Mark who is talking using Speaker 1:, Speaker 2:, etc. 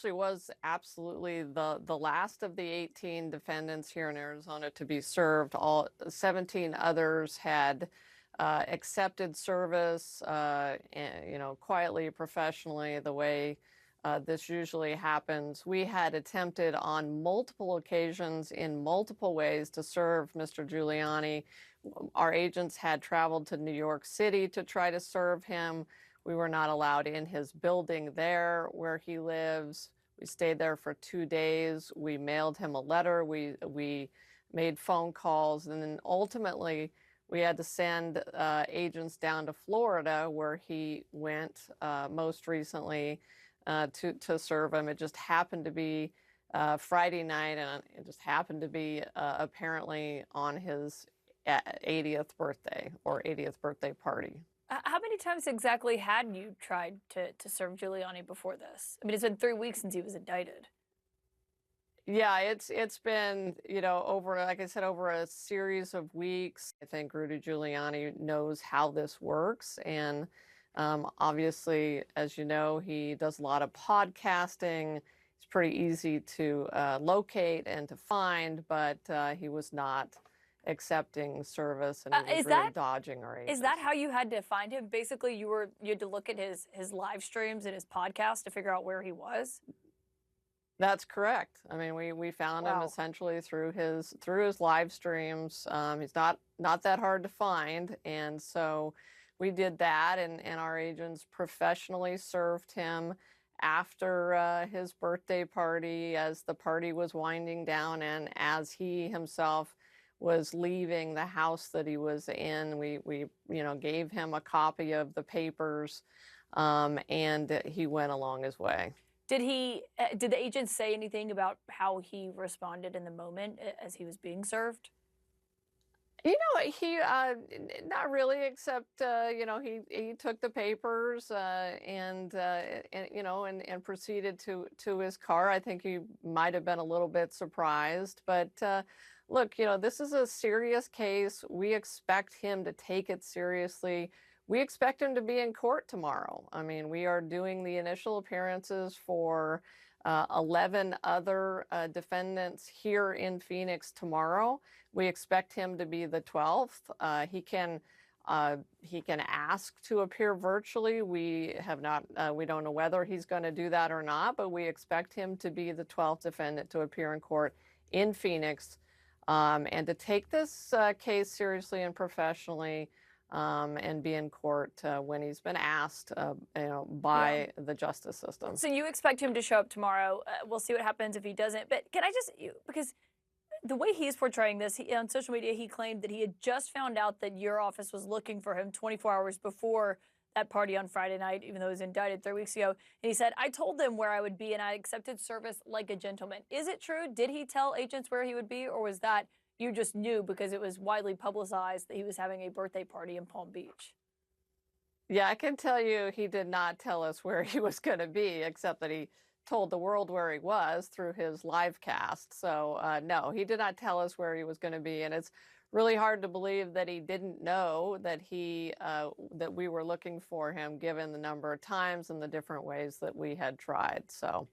Speaker 1: actually was absolutely the last of the 18 defendants here in Arizona to be served. All 17 others had accepted service, and, quietly, professionally, the way this usually happens. We had attempted on multiple occasions in multiple ways to serve Mr. Giuliani. Our agents had traveled to New York City to try to serve him. We were not allowed in his building there where he lives. We stayed there for 2 days. We mailed him a letter. We made phone calls, and then ultimately we had to send agents down to Florida, where he went most recently to serve him. It just happened to be Friday night, and it just happened to be apparently on his 80th birthday or 80th birthday party.
Speaker 2: How many times exactly had you tried to serve Giuliani before this? I mean, it's been 3 weeks since he was indicted.
Speaker 1: Yeah, it's been, over, like I said, over a series of weeks. I think Rudy Giuliani knows how this works. And obviously, as you know, he does a lot of podcasting. It's pretty easy to locate and to find, but he was not accepting service, and he was
Speaker 2: Is
Speaker 1: really
Speaker 2: that
Speaker 1: dodging our
Speaker 2: is that
Speaker 1: agents.
Speaker 2: how you had to find him? Basically, you had to look at his live streams and his podcast to figure out where he was.
Speaker 1: That's correct. I mean, we found him
Speaker 2: Wow.
Speaker 1: essentially through his live streams. He's not that hard to find, and so we did that, and our agents professionally served him after his birthday party, as the party was winding down, and as he himself was leaving the house that he was in. We gave him a copy of the papers, and he went along his way.
Speaker 2: Did the agent say anything about how he responded in the moment as he was being served?
Speaker 1: He not really, except he took the papers and proceeded to his car. I think he might have been a little bit surprised, but look, this is a serious case. We expect him to take it seriously. We expect him to be in court tomorrow. I mean, we are doing the initial appearances for 11 other defendants here in Phoenix tomorrow. We expect him to be the 12th. He can ask to appear virtually. We have not. We don't know whether he's going to do that or not, but we expect him to be the 12th defendant to appear in court in Phoenix, and to take this case seriously and professionally, and be in court when he's been asked,
Speaker 2: Yeah.
Speaker 1: by the justice system.
Speaker 2: So you expect him to show up tomorrow. We'll see what happens if he doesn't. But can I just, because the way he's portraying this, on social media, he claimed that he had just found out that your office was looking for him 24 hours before that party on Friday night, even though he was indicted 3 weeks ago. And he said, I told them where I would be and I accepted service like a gentleman. Is it true? Did he tell agents where he would be, or was that you just knew because it was widely publicized that he was having a birthday party in Palm Beach?
Speaker 1: Yeah, I can tell you he did not tell us where he was going to be, except that he told the world where he was through his live cast. So, no, he did not tell us where he was going to be. And it's really hard to believe that he didn't know that we were looking for him, given the number of times and the different ways that we had tried. So.